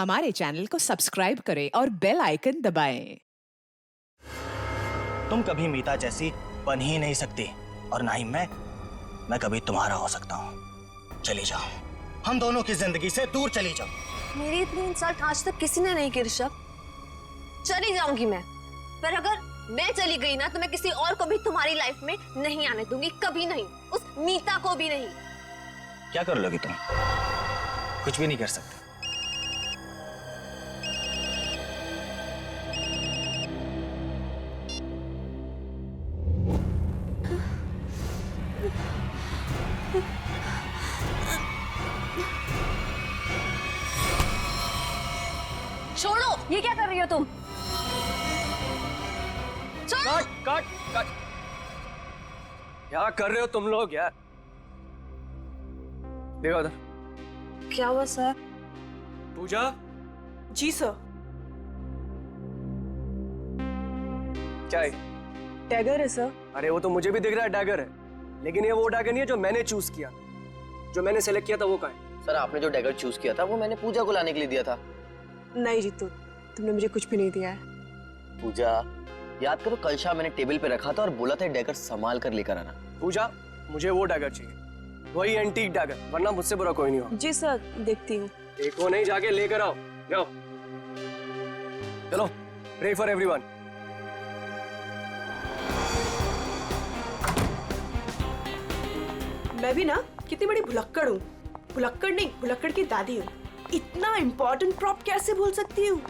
हमारे चैनल को सब्सक्राइब करें और बेल आइकन दबाएं। तुम कभी मीता जैसी बन ही नहीं सकती और ना ही मैं कभी तुम्हारा हो सकता हूँ। चली जाओ, हम दोनों की जिंदगी से दूर चली जाओ। मेरी इतनी इंसल्ट आज तक किसी ने नहीं की ऋषभ। चली जाऊंगी मैं, पर अगर मैं चली गई ना तो मैं किसी और को भी तुम्हारी लाइफ में नहीं आने दूंगी, कभी नहीं, उस मीता को भी नहीं। क्या कर लोगी तुम? कुछ भी नहीं कर सकते। छोड़ो, ये क्या कर रही हो तुम? छोड़ो। Cut cut cut. क्या कर रहे हो तुम लोग यार? देखो उधर। क्या हुआ सर? पूजा। जी सर। क्या है? टैगर है सर। अरे वो तो मुझे भी दिख रहा है डैगर है, लेकिन ये वो डैगर नहीं है जो मैंने चूज किया। जो मैंने सेलेक्ट किया था वो कहाँ है? सर आपने जो डैगर चूज किया था वो मैंने पूजा को लाने के लिए दिया था। नहीं जीतू, तुमने मुझे कुछ भी नहीं दिया है। पूजा, याद करो कल शाम मैंने टेबल पे रखा था और बोला था डैगर संभाल कर लेकर आना। पूजा, मुझे वो डैगर चाहिए, वही एंटीक डैगर, वरना मुझसे बुरा कोई नहीं हो। जी सर, देखती हूँ। देखो नहीं, जाके लेकर आओ। जाओ चलो, प्रे फॉर एवरीवन। मैं भी ना कितनी बड़ी भुलक्कड़ हूँ। भुलक्कड़ नहीं, भुलक्कड़ की दादी हूँ। इतना इम्पोर्टेंट प्रॉप कैसे भूल सकती हूँ?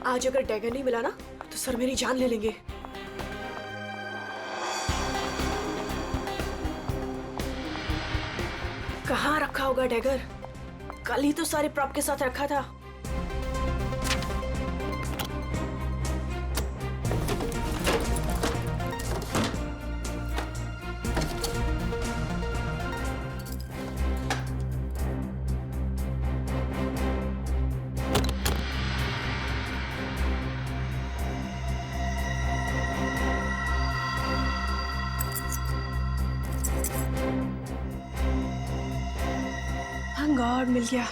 आज अगर डैगर नहीं मिला ना तो सर मेरी जान ले लेंगे। कहाँ रखा होगा डैगर? कल ही तो सारे प्रॉप के साथ रखा था। थैंक गॉड मिल गया।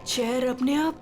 चेयर अपने आप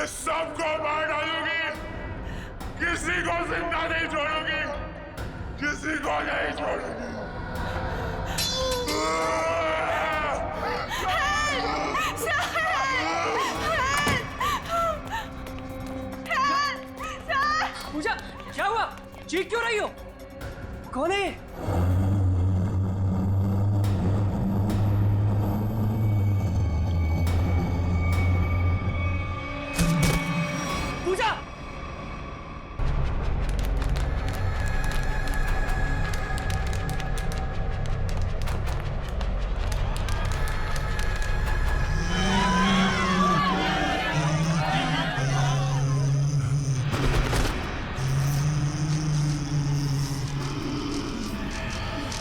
मैं सबको मार डालूंगी, किसी को जिंदा नहीं छोड़ूंगी, किसी को नहीं छोड़ूंगी। पूजा, क्या हुआ? चीख क्यों रही हो? कौन है ये? पूजा!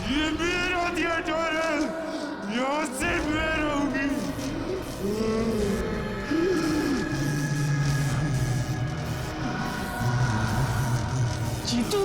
ये मेरा थिएटर है, यहाँ सिर्फ मैं रहूंगी। जीतू!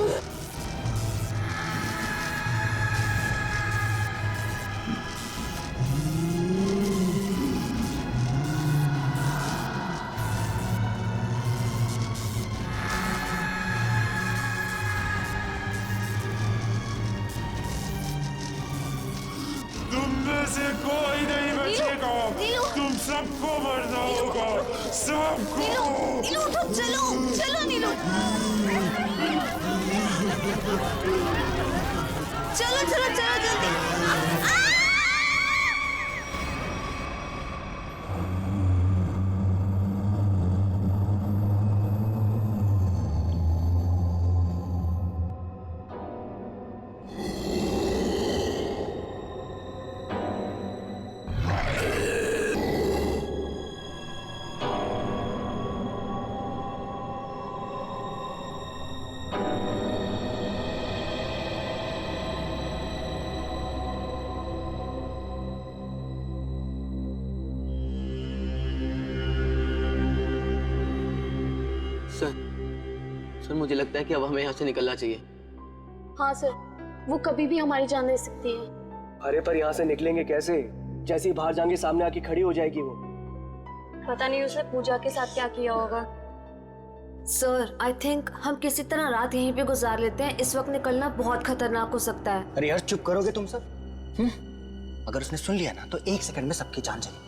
तुम में से कोई नहीं बचेगा, नीलू! तुम सबको मरना होगा, सबको। नीलू उठो, चलो चलो नीलू, चलो चलो चलो जल्दी। सर मुझे लगता है कि अब हमें यहाँ से निकलना चाहिए। हाँ सर, वो कभी भी हमारी जान ले सकती है। अरे पर यहाँ से निकलेंगे कैसे? जैसे ही बाहर जाएंगे सामने आके खड़ी हो जाएगी वो। पता नहीं उसने पूजा के साथ क्या किया होगा। सर आई थिंक हम किसी तरह रात यहीं पे गुजार लेते हैं, इस वक्त निकलना बहुत खतरनाक हो सकता है। अरे यार चुप करोगे तुम सब? अगर उसने सुन लिया ना तो 1 सेकंड में सबकी जान चली।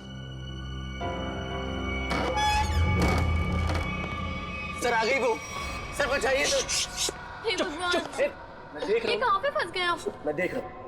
सर आ गई वो, सर बचाइए सर। हे भगवान, मैं देख ये रहा कहाँ पे फंस गए आप? हूँ, मैं देख रहा हूँ।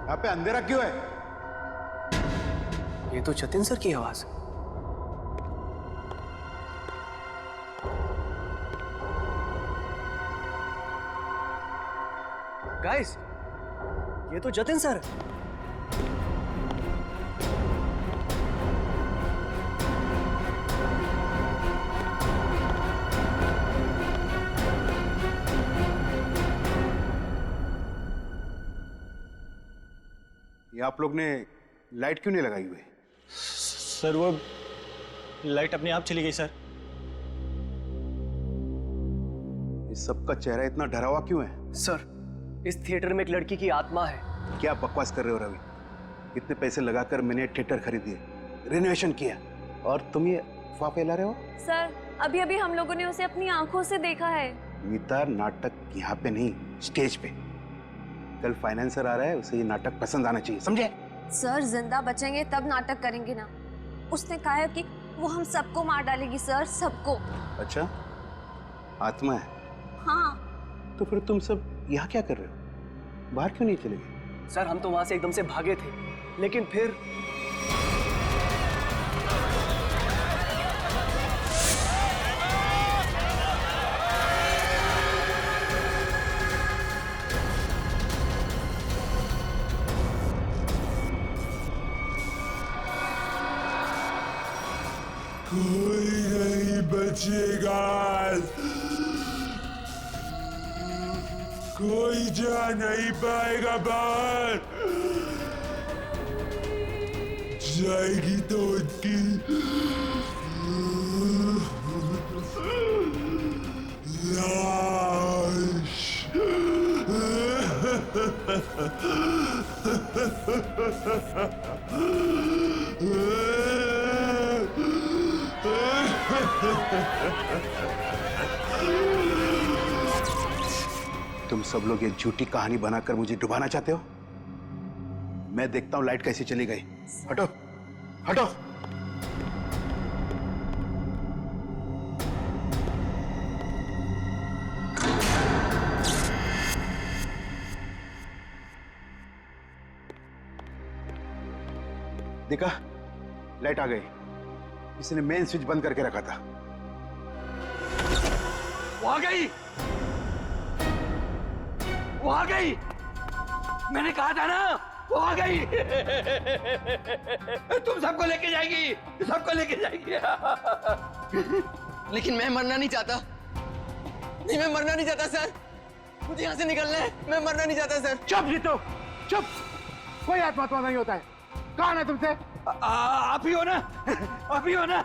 यहाँ पे अंधेरा क्यों है? ये तो जतिन सर की आवाज है। गाइस, ये तो जतिन सर है। ये आप लोग ने लाइट क्यों नहीं लगाई हुई? सर वो लाइट अपने आप चली गई सर। इस सबका चेहरा इतना डरा हुआ क्यों है? सर, इस थिएटर में एक लड़की की आत्मा है। क्या बकवास कर रहे हो रवि? इतने पैसे लगाकर मैंने थिएटर खरीदी, रेनोवेशन किया, और तुम ये अफवाह फैला रहे हो? सर, अभी अभी हम लोगों ने उसे अपनी आंखों से देखा है। गीता, नाटक यहाँ पे नहीं, स्टेज पे। कल फाइनेंसर आ रहा है, उसे ये नाटक पसंद आना चाहिए, समझे? सर जिंदा बचेंगे तब नाटक करेंगे ना। उसने कहा है कि वो हम सबको मार डालेगी सर, सबको। अच्छा, आत्मा है, हाँ। तो फिर तुम सब यहाँ क्या कर रहे हो? बाहर क्यों नहीं चले गए? सर हम तो वहां से एकदम से भागे थे, लेकिन फिर कोई नहीं बचेगा, कोई जा नहीं पाएगा बाहर। जाएगी तो उनकी लाश। तुम सब लोग ये झूठी कहानी बनाकर मुझे डुबाना चाहते हो? मैं देखता हूं लाइट कैसे चली गई। हटो, हटो। देखा, लाइट आ गई। इसने मेन स्विच बंद करके रखा था। वो आ गई, वो आ गई। मैंने कहा था ना, वो आ गई। तुम सबको लेके जाएगी, सबको लेके जाएगी। लेकिन मैं मरना नहीं चाहता। नहीं, मैं मरना नहीं चाहता सर। मुझे यहाँ से निकलना है। मैं मरना नहीं चाहता सर। चुप जीतो, चुप। कोई आत्मा नहीं होता है। कौन है तुमसे? आप ही हो ना, आप ही हो ना।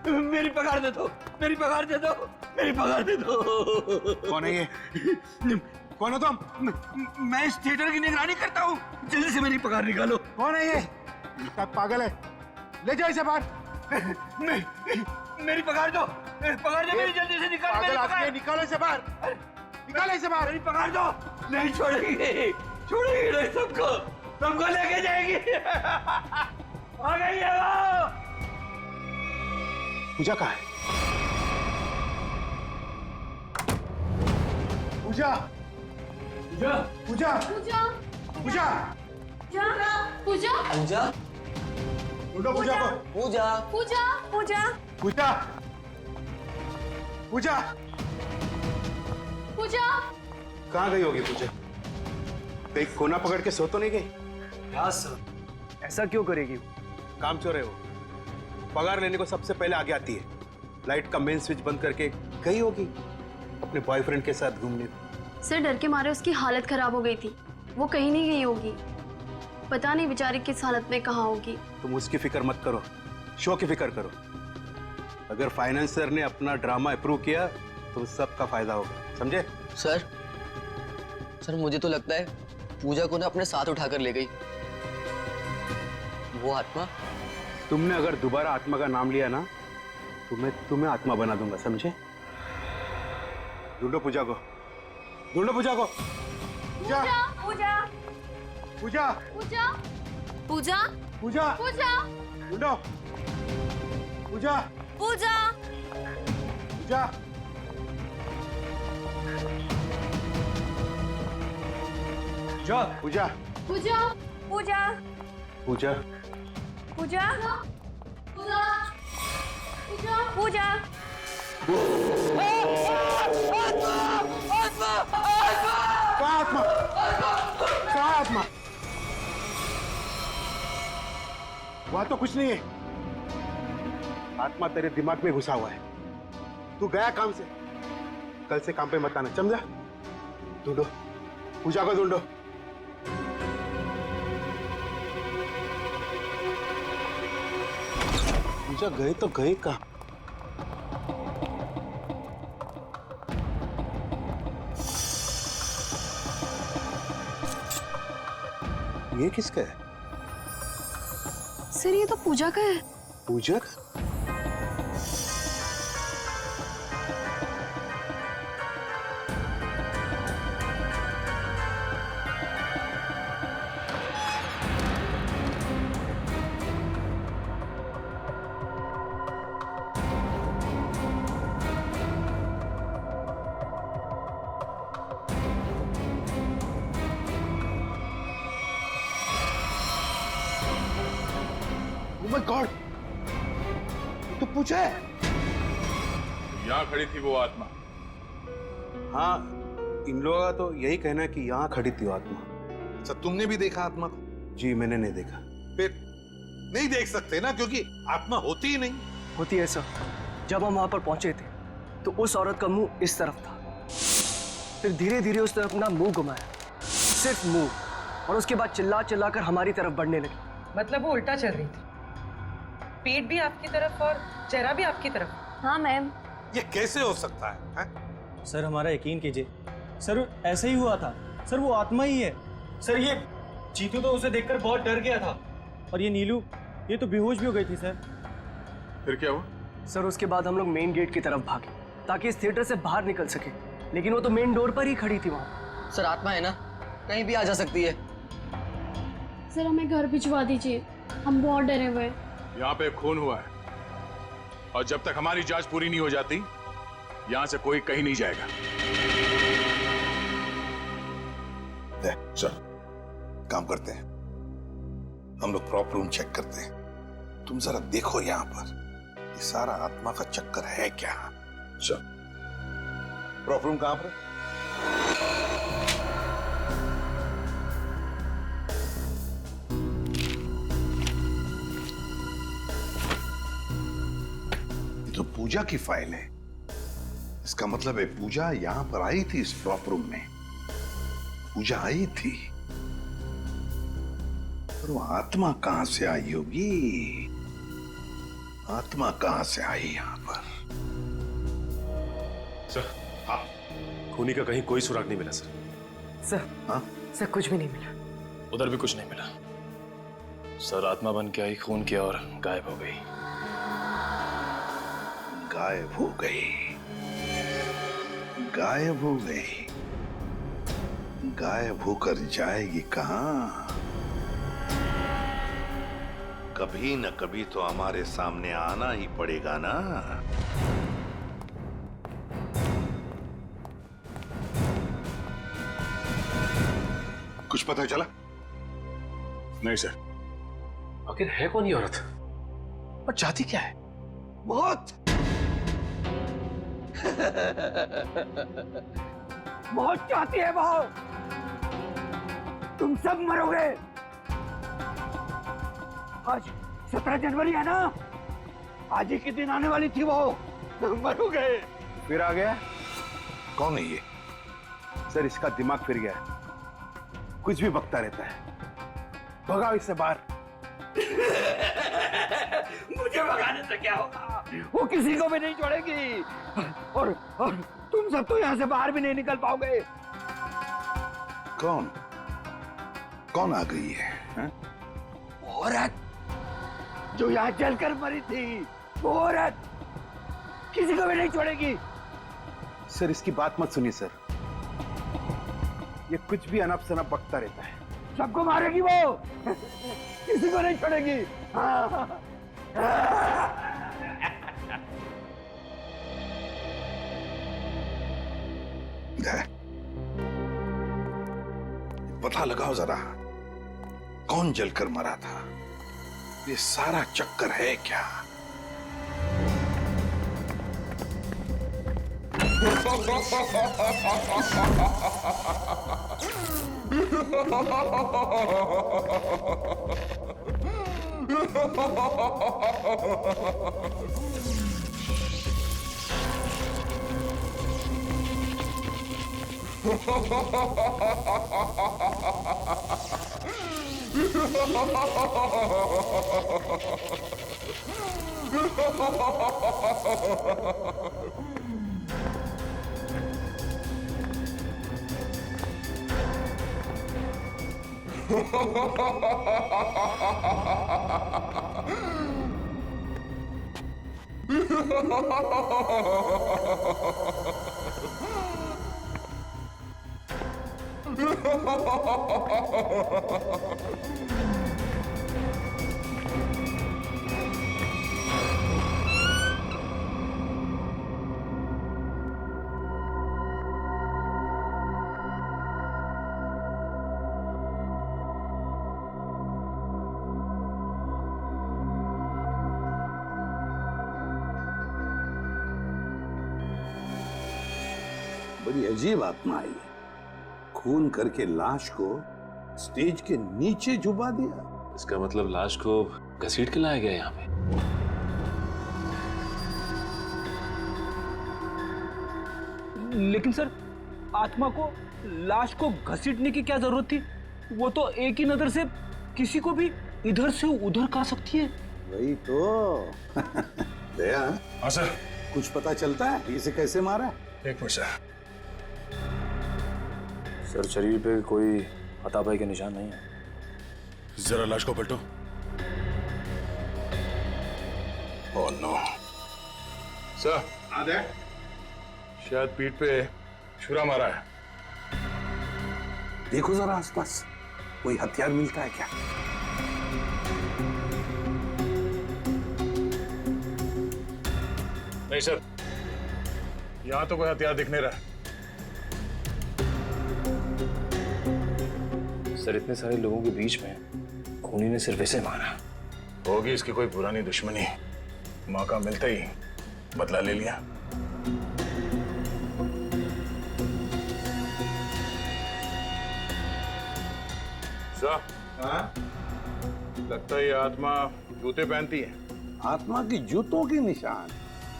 मेरी पगार दे दो, मेरी पगार दे दो, मेरी पगार दे दो। कौन है ये? कौन हो तुम? मैं इस थिएटर की निगरानी करता हूँ। जल्दी से मेरी पगार निकालो। कौन है ये? पागल है। ले जाओ इसे बाहर। मेरी पगार दो, पगार दो मेरी, जल्दी से निकालो मेरी पगार। निकालो इसे बाहर, निकालो इसे बाहर। मेरी पगार दो। नहीं छोड़ेगी, छोड़ेगी नहीं सबको, सबको लेके जाएगी। आ गई है वो। पूजा कहाँ है? पूजा, पूजा, पूजा, पूजा पूजा, पूजा पूजा, ढूंढो पूजा को। पूजा, पूजा पूजा पूजा, पूजा, पूजा कहाँ गई होगी पूजा? कहीं कोना पकड़ के सो तो नहीं गई? व्यास सर, ऐसा क्यों करेगी? काम चोर है वो। पगार लेने को सबसे पहले आगे आती है। लाइट का मेन स्विच बंद करके गई होगी अपने बॉयफ्रेंड के साथ घूमने। सर डर के मारे उसकी हालत खराब हो गई थी, वो कहीं नहीं गई होगी। पता नहीं बेचारी किस हालत में कहाँ होगी। तुम उसकी फिक्र मत करो, शो की फिक्र करो। अगर फाइनेंसर ने अपना ड्रामा अप्रूव किया तो सबका फायदा होगा, समझे? सर, सर मुझे तो लगता है पूजा को ना अपने साथ उठाकर ले गई वो आत्मा। तुमने अगर दोबारा आत्मा का नाम लिया ना तो मैं तुम्हें आत्मा बना दूंगा, समझे? ढूंढो पूजा को, ढूंढो पूजा को। पूजा, पूजा पूजा, पूजा पूजा पूजा, पूजा ढूंढो पूजा, पूजा पूजा। जा पूजा, पूजा पूजा पूजा, पूजा पूजा पूजा पूजा कहाँ आत्मा? कहाँ आत्मा? वहां तो कुछ नहीं है। आत्मा तेरे दिमाग में घुसा हुआ है। तू गया काम से, कल से काम पे मत आना, समझा? ढूंढो पूजा को, ढूंढो। पूजा गए तो गए कहाँ? ये किसका है? सर ये तो पूजा का है। पूजा का? माय गॉड, तो पूछा है। यहाँ खड़ी थी वो आत्मा। हाँ, इन लोगों का तो यही कहना है कि यहाँ खड़ी थी वो आत्मा। अच्छा, तुमने भी देखा आत्मा को? जी मैंने नहीं देखा। फिर नहीं देख सकते ना, क्योंकि आत्मा होती ही नहीं। होती है सर। जब हम वहां पर पहुंचे थे तो उस औरत का मुंह इस तरफ था, फिर धीरे धीरे उसने अपना मुंह घुमाया, सिर्फ मुंह, और उसके बाद चिल्ला चिल्ला कर हमारी तरफ बढ़ने लगी। मतलब वो उल्टा चल रही थी, पेट भी आपकी तरफ और चेहरा भी आपकी तरफ। हाँ मैम। ये कैसे हो सकता है? सर हमारा यकीन कीजिए, सर ऐसा ही हुआ था। सर वो आत्मा ही है। सर ये चीतू तो उसे देखकर बहुत डर गया था, और ये नीलू ये तो बेहोश भी हो गई थी सर। फिर क्या हुआ? सर उसके बाद हम लोग मेन गेट की तरफ भागे ताकि इस थिएटर से बाहर निकल सके, लेकिन वो तो मेन डोर पर ही खड़ी थी वहां। सर आत्मा है ना, कहीं भी आ जा सकती है। सर हमें घर भिजवा दीजिए, हम बहुत डरे हुए हैं। यहाँ पे खून हुआ है, और जब तक हमारी जांच पूरी नहीं हो जाती यहाँ से कोई कहीं नहीं जाएगा। चल काम करते हैं, हम लोग प्रॉपर रूम चेक करते हैं। तुम जरा देखो यहाँ पर ये सारा आत्मा का चक्कर है क्या। चल, प्रॉपर रूम कहां पर है? ये तो पूजा की फाइल है। इसका मतलब है पूजा यहां पर आई थी, इस प्रॉपर रूम में पूजा आई थी। पर वो आत्मा कहां से आई होगी? आत्मा कहां से आई यहां पर? सर, हाँ, खूनी का कहीं कोई सुराग नहीं मिला सर। सर, हाँ? सर कुछ भी नहीं मिला। उधर भी कुछ नहीं मिला सर। आत्मा बन के आई, खून किया और गायब हो गई। गायब हो गई, गायब हो गई। गायब होकर जाएगी कहां? कभी न कभी तो हमारे सामने आना ही पड़ेगा ना। कुछ पता चला? नहीं सर। आखिर है कौन ये औरत और चाहती क्या है? बहुत बहुत चाहती है वो। तुम सब मरोगे। आज 17 जनवरी है ना, आज ही के दिन आने वाली थी वो। मरोगे। फिर आ गया। कौन है ये? सर इसका दिमाग फिर गया है, कुछ भी बकता रहता है। भगाओ इससे बाहर। मुझे भगाने से क्या होगा? वो किसी को भी नहीं छोड़ेगी, और तुम सब तो यहाँ से बाहर भी नहीं निकल पाओगे। कौन कौन आ गई है? औरत जो यहाँ जलकर मरी थी, वो औरत किसी को भी नहीं छोड़ेगी। सर इसकी बात मत सुनिए सर, ये कुछ भी अनप शनप बकता रहता है। सबको मारेगी वो, किसी को नहीं छोड़ेगी। हाँ। पता लगाओ जरा, कौन जलकर मरा था? ये सारा चक्कर है क्या? बड़ी अजीब आत्मा आई, खून करके लाश को स्टेज के नीचे छुपा दिया। इसका मतलब लाश को घसीट के लाया गया यहाँ पे। लेकिन सर, आत्मा को लाश को घसीटने की क्या जरूरत थी? वो तो एक ही नजर से किसी को भी इधर से उधर कर सकती है। वही तो। दया, हाँ सर, कुछ पता चलता है इसे कैसे मारा? एक मिनट सर। सर, शरीर पे कोई हाथापाई के निशान नहीं है। जरा लाश को पलटो। ओह नो सर, शायद पीठ पे छुरा मारा है। देखो जरा आसपास, कोई हथियार मिलता है क्या? नहीं सर, यहां तो कोई हथियार दिख नहीं रहा। सर, इतने सारे लोगों के बीच में खूनी ने सिर्फ ऐसे मारा। होगी इसकी कोई पुरानी दुश्मनी, मौका मिलते ही बदला ले लिया। सर, लगता है ये आत्मा जूते पहनती है। आत्मा की जूतों के निशान?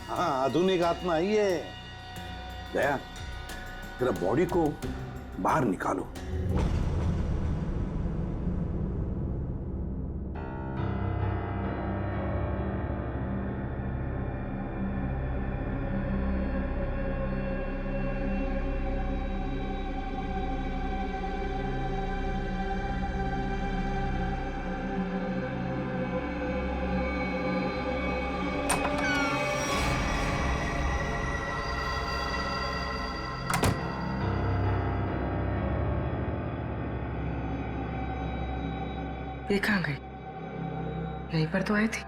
हाँ, आधुनिक आत्मा ही है। दया, तेरा बॉडी को बाहर निकालो। ये कहाँ गई? यहीं पर तो आई थी।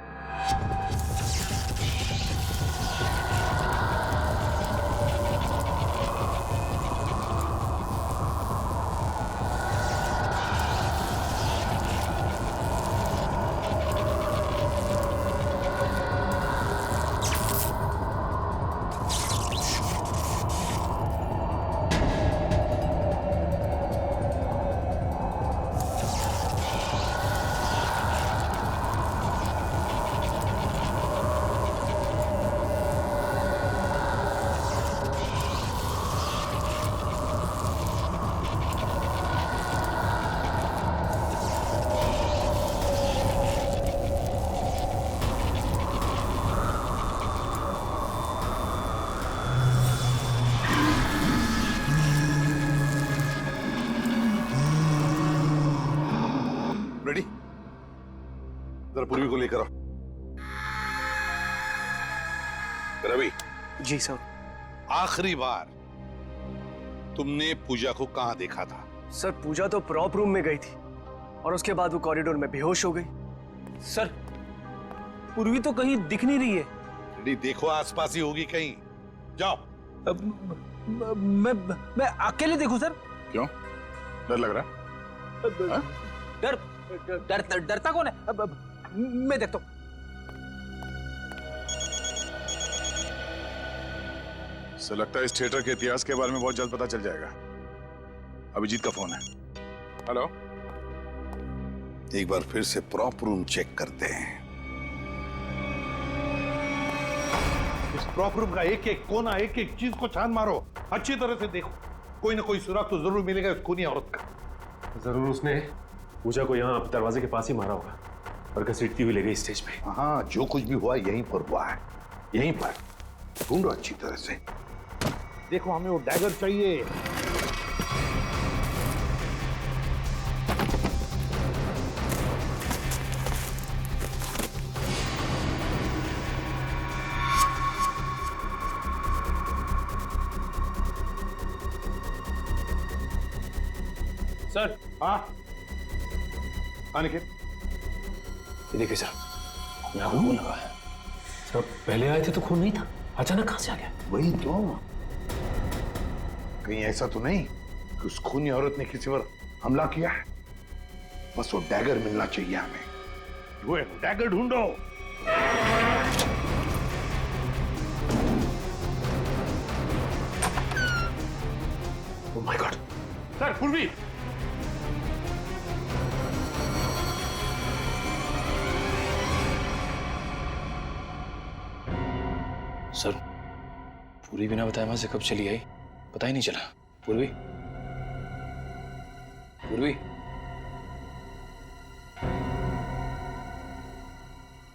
रेडी? जरा पूर्वी को लेकर आओ। रवि। जी सर। आखिरी बार तुमने पूजा को कहां देखा था? सर, पूजा तो प्रॉप रूम में गई थी और उसके बाद वो कॉरिडोर में बेहोश हो गई। सर, पूर्वी तो कहीं दिख नहीं रही है। रेडी, देखो आसपास ही होगी कहीं। जाओ। मैं अकेले देखूं सर? क्यों, डर लग रहा? डरता कौन है? मैं देखता हूं। सर, लगता है इस थिएटर के इतिहास के बारे में बहुत जल्द पता चल जाएगा। अभिजीत का फोन है। हेलो। एक बार फिर से प्रॉप रूम चेक करते हैं। इस प्रॉप रूम का एक एक कोना, एक एक चीज को छान मारो, अच्छी तरह से देखो। कोई ना कोई सुराग तो जरूर मिलेगा इस खूनी औरत का। जरूर उसने पूजा को यहाँ दरवाजे के पास ही मारा होगा और घसीटती हुई ले गई स्टेज पे। हाँ, जो कुछ भी हुआ यहीं पर हुआ है, यहीं पर। ढूंढो अच्छी तरह से। देखो, हमें वो डैगर चाहिए। सर। हाँ, आने के। ये देखिए सर, यहाँ पे खून लगा है। सर, पहले आए थे तो खून नहीं था, अचानक कहाँ से आ गया? वही तो। कहीं ऐसा तो नहीं कि उस खूनी औरत ने किसी पर हमला किया है? बस वो डैगर मिलना चाहिए हमें। वो डैगर ढूंढो। सर पूर्वी, सर पूरी बिना बताए वहां से कब चली आई पता ही नहीं चला। पूर्वी, पूर्वी,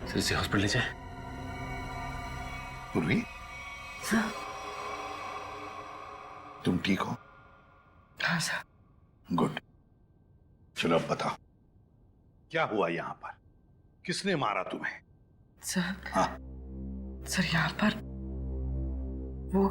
सर इसे हॉस्पिटल ले जाए। पूर्वी, तुम ठीक हो? हाँ सर। गुड। चलो अब बताओ क्या हुआ यहाँ पर, किसने मारा तुम्हें? सर, हाँ सर यहाँ पर वो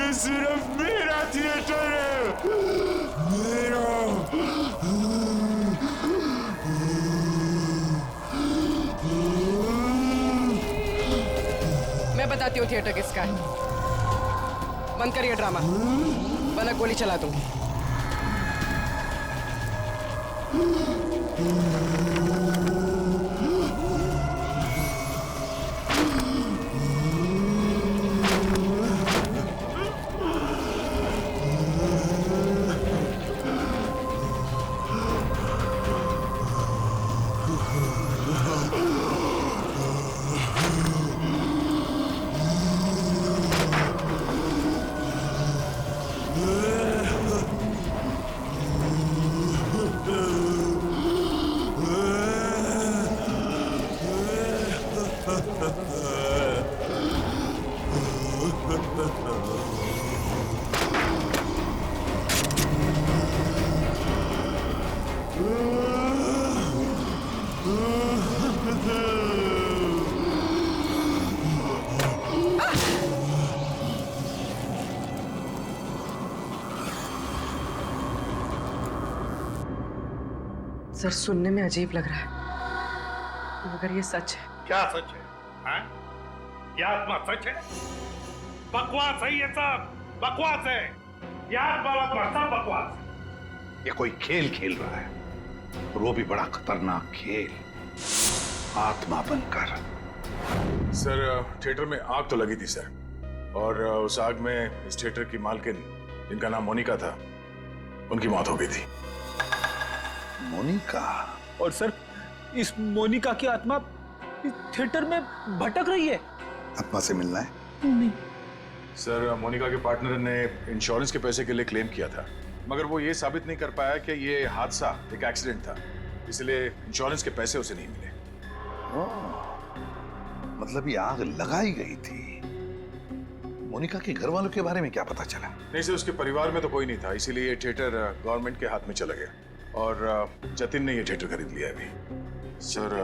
ये सिर्फ मेरा थिएटर है, मेरा। मैं बताती हूँ थिएटर किसका है। बंद करिए ड्रामा, वरना गोली चला दूंगी। सर सुनने में अजीब लग रहा है, मगर ये सच है। क्या सच है? हाँ? ये आत्मा सच है? बकवास है ये सब, बकवास है। ये आत्मा सब बकवास है। ये कोई खेल खेल रहा है, और वो भी बड़ा खतरनाक खेल, आत्मा बनकर। सर थिएटर में आग तो लगी थी सर, और उस आग में इस थिएटर की मालकिन जिनका नाम मोनिका था, उनकी मौत हो गई थी। मोनिका? और सर इस मोनिका की आत्मा इस थिएटर में भटक रही है। आत्मा से मिलना है? नहीं सर मोनिका के पार्टनर ने इंश्योरेंस के पैसे के लिए क्लेम किया था, मगर वो ये साबित नहीं कर पाया कि ये हादसा एक एक्सीडेंट था, इसलिए इंश्योरेंस के पैसे उसे नहीं मिले। मतलब ये आग लगाई गई थी। मोनिका के घर वालों के बारे में क्या पता चला? नहीं सर, उसके परिवार में तो कोई नहीं था, इसीलिए ये थिएटर गवर्नमेंट के हाथ में चला गया, और जतिन ने ये थिएटर खरीद लिया अभी। सर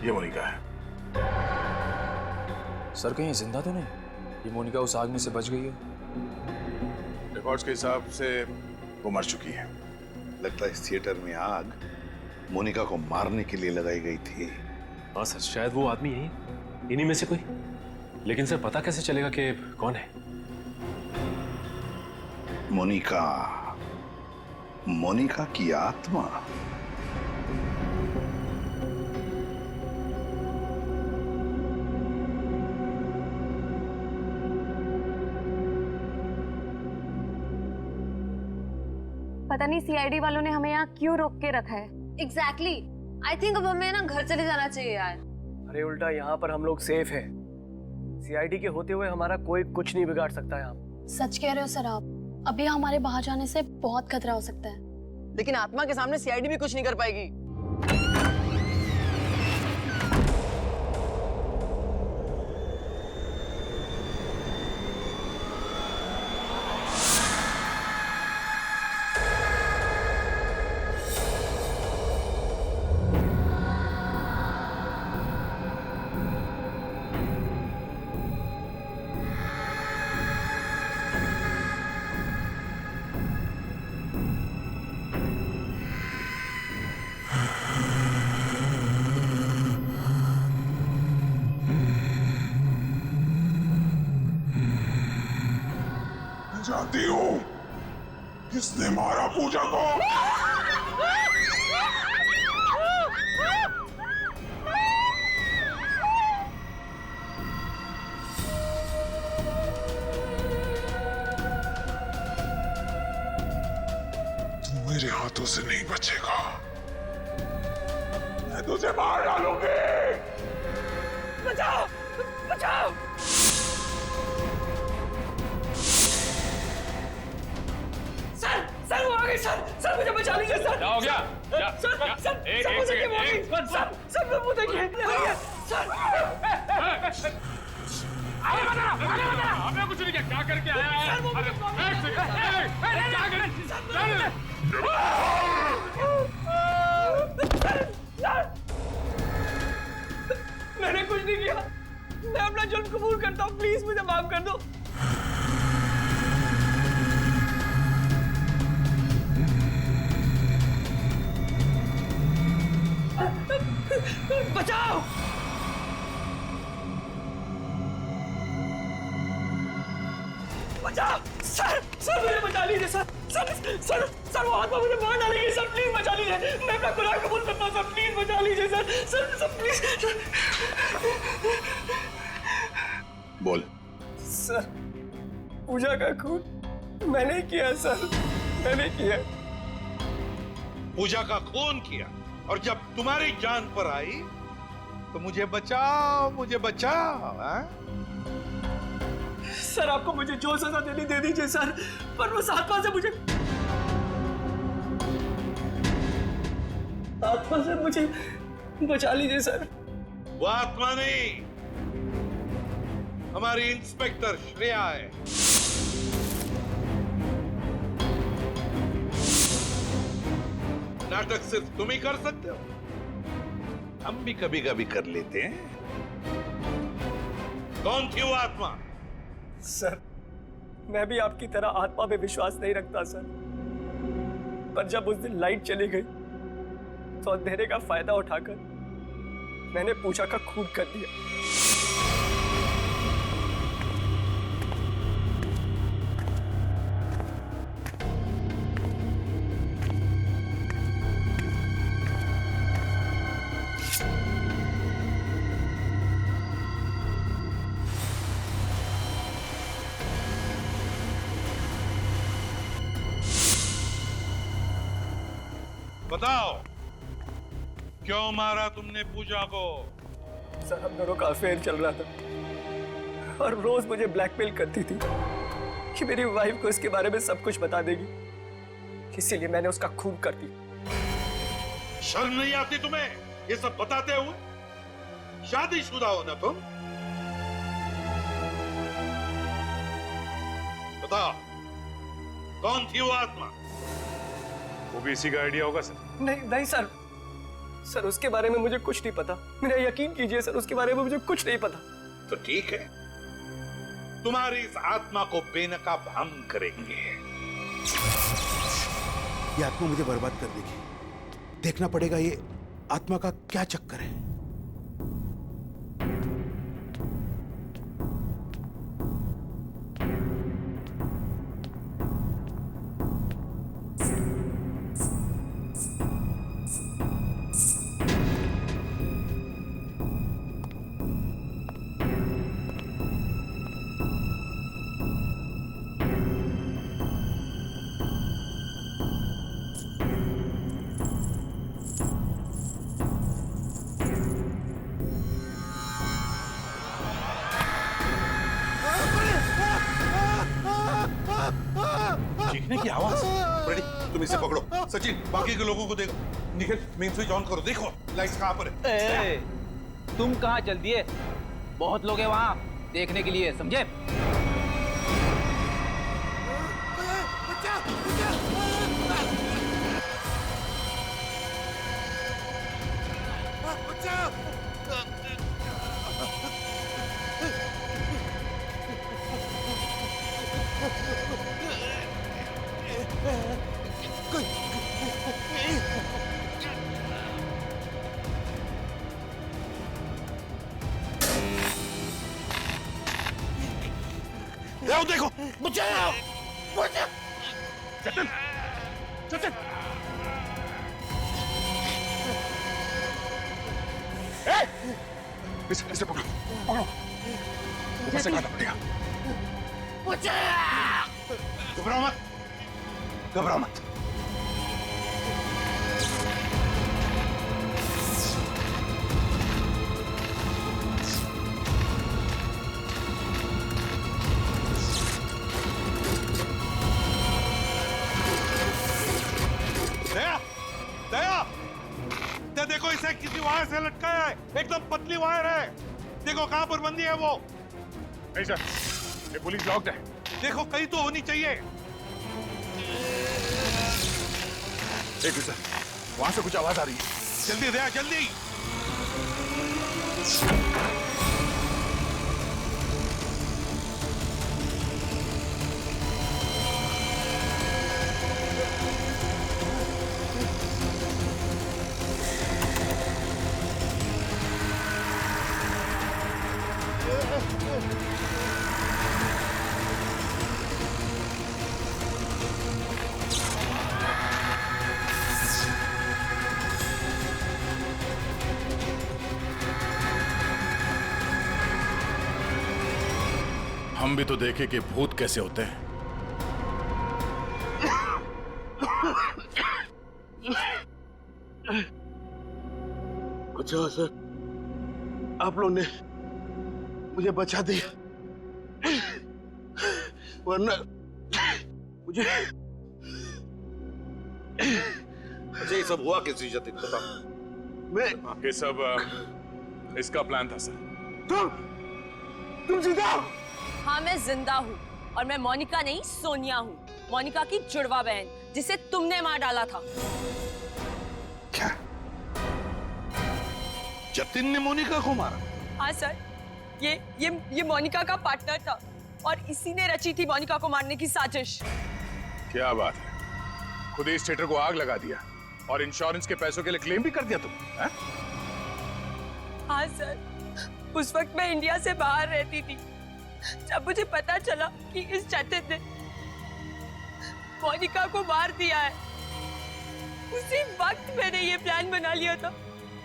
ये मोनिका है। सर कहीं जिंदा तो नहीं? ये मोनिका उस आग में से बच गई है? रिकॉर्ड्स के हिसाब से वो मर चुकी है। लगता है इस थिएटर में आग मोनिका को मारने के लिए लगाई गई थी। हाँ सर, शायद वो आदमी यही, इन्हीं में से कोई। लेकिन सर पता कैसे चलेगा कि कौन है? मोनिका, मोनिका की आत्मा। पता नहीं सीआईडी वालों ने हमें यहाँ क्यों रोक के रखा है। एग्जैक्टली। आई थिंक अब हमें ना घर चले जाना चाहिए यार। अरे उल्टा यहाँ पर हम लोग सेफ हैं। सीआईडी के होते हुए हमारा कोई कुछ नहीं बिगाड़ सकता यहाँ। सच कह रहे हो सर आप, अभी हमारे बाहर जाने से बहुत खतरा हो सकता है। लेकिन आत्मा के सामने सीआईडी भी कुछ नहीं कर पाएगी। जानती हो किसने मारा पूजा को? तू मेरे हाथों से नहीं बचेगा। मैं तुझे मार डालूंगी। बचाओ बचाओ। सर वो आ गई सर मुझे बचा लीजिए सर। क्या हो गया? सर मुझे क्या हो गई? सर वो देखिए सर। हमें कुछ नहीं किया, क्या करके आया है? एक सेकंड, क्या मैंने कुछ नहीं किया, मैं अपना जुर्म कबूल करता हूँ, प्लीज मुझे माफ कर दो। बचाओ। बचाओ सर मुझे बचा लीजिए सर वो आत्मा मुझे मार डालेगी सर, प्लीज बचा लीजिए। मैं अपना गुनाह कबूल करता हूँ सर, प्लीज बचा लीजिए सर प्लीज। बोल। सर पूजा का खून मैंने किया सर, मैंने किया। पूजा का खून किया और जब तुम्हारी जान पर आई तो मुझे बचाओ हाँ? सर आपको मुझे जो सजा देनी दे दीजिए सर, पर उस आत्मा से मुझे बचा लीजिए सर। वो आत्मा नहीं, हमारी इंस्पेक्टर श्रेया है। नाटक सिर्फ तुम ही कर सकते हो, हम भी कभी कभी कर लेते हैं। कौन थी वो आत्मा? सर मैं भी आपकी तरह आत्मा पे विश्वास नहीं रखता सर, पर जब उस दिन लाइट चली गई तो अंधेरे का फायदा उठाकर मैंने पूजा का खून कर दिया। बताओ क्यों मारा तुमने पूजा को? सर हम दोनों का अफेयर चल रहा था और रोज मुझे ब्लैकमेल करती थी कि मेरी वाइफ को इसके बारे में सब कुछ बता देगी, इसीलिए मैंने उसका खून कर दिया। शर्म नहीं आती तुम्हें ये सब बताते हुए? शादीशुदा हो ना तुम? बताओ कौन थी वो आत्मा? वो भी इसी का आइडिया होगा सर। नहीं सर उसके बारे में मुझे कुछ नहीं पता, मेरा यकीन कीजिए सर, उसके बारे में मुझे कुछ नहीं पता। तो ठीक है, तुम्हारी इस आत्मा को बेनकाब हम करेंगे। ये आत्मा मुझे बर्बाद कर देगी, देखना पड़ेगा ये आत्मा का क्या चक्कर है। चीखने की आवाज। रेडी, तुम इसे पकड़ो। सचिन बाकी के लोगों को देखो। निखिल मेन स्विच ऑन करो, देखो लाइट्स कहां पर है। तुम कहां चल दिए? बहुत लोग हैं वहां देखने के लिए, समझे? देखो बचाओ। जतिन, जतिन, इसे पकड़ो, पकड़ो, ऊपर से काटना पड़ेगा। घबराओ मत, घबराओ मत। दया, दया, देखो इसे किसी वायर से लटकाया है, एकदम पतली वायर है। देखो कहां पर बंदी है वो। नहीं सर, ये पुलिस लॉक्ड है। देखो कहीं तो होनी चाहिए। एक सर, वहां से कुछ आवाज आ रही है। जल्दी दया, जल्दी। हम भी तो देखे कि भूत कैसे होते हैं। अच्छा सर, आप लोग ने मुझे बचा दिया, वरना मुझे ये सब हुआ किसी जतिन बता। मैं ये सब इसका प्लान था सर। तुम जिंदा हो? हाँ मैं जिंदा हूँ और मैं मोनिका नहीं सोनिया हूँ, मोनिका की जुड़वा बहन जिसे तुमने मार डाला था। क्या? जतिन ने मोनिका को मारा? हाँ सर, ये मोनिका का पार्टनर था और इसी ने रची थी मोनिका को मारने की साजिश। क्या बात है, खुद ही इस थिएटर को आग लगा दिया और इंश्योरेंस के पैसों के लिए क्लेम भी कर दिया तुम? हाँ सर, उस वक्त मैं इंडिया से बाहर रहती थी। जब मुझे पता चला कि इस जतिन ने मोनिका को मार दिया है, उसी वक्त मैंने ये प्लान बना लिया था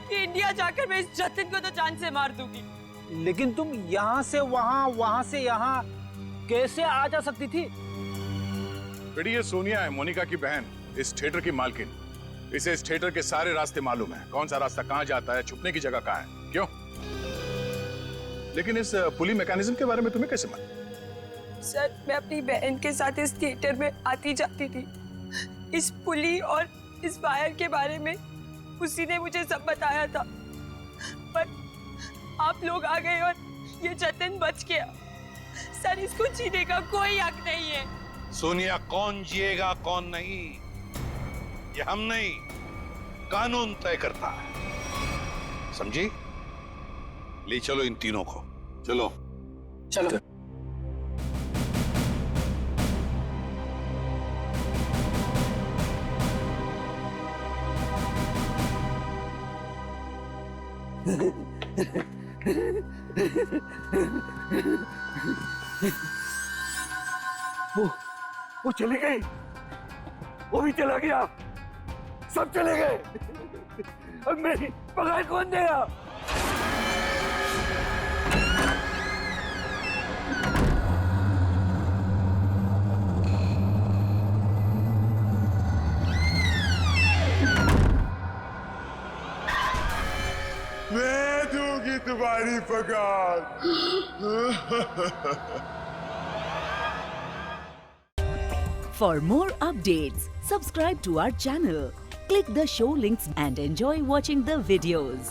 कि इंडिया जाकर मैं इस जतिन को तो जान से मार दूंगी। लेकिन तुम यहाँ से वहाँ, वहाँ से यहाँ कैसे आ जा सकती थी? बेटी ये सोनिया है, मोनिका की बहन, इस थिएटर की मालकिन। इसे इस थिएटर के सारे रास्ते मालूम है, कौन सा रास्ता कहाँ जाता है, छुपने की जगह कहाँ है। क्यों? लेकिन इस पुली मैकेनिज्म के बारे में तुम्हें कैसे मालूम? सर मैं अपनी बहन के साथ इस थिएटर में आती जाती थी। इस पुली और इस वायर के बारे में उसी ने मुझे सब बताया था, पर आप लोग आ गए और ये जतिन बच गया। सर इसको जीने का कोई हक नहीं है। सोनिया, कौन जिएगा कौन नहीं ये हम नहीं, कानून तय करता है, समझी? ले चलो इन तीनों को, चलो चलो। वो चली गई, वो भी चला गया, सब चले गए। अब मेरी पगार कौन देगा? मैं दूंगी तुम्हारी पगार। For more updates, subscribe to our channel, click the show links and enjoy watching the videos.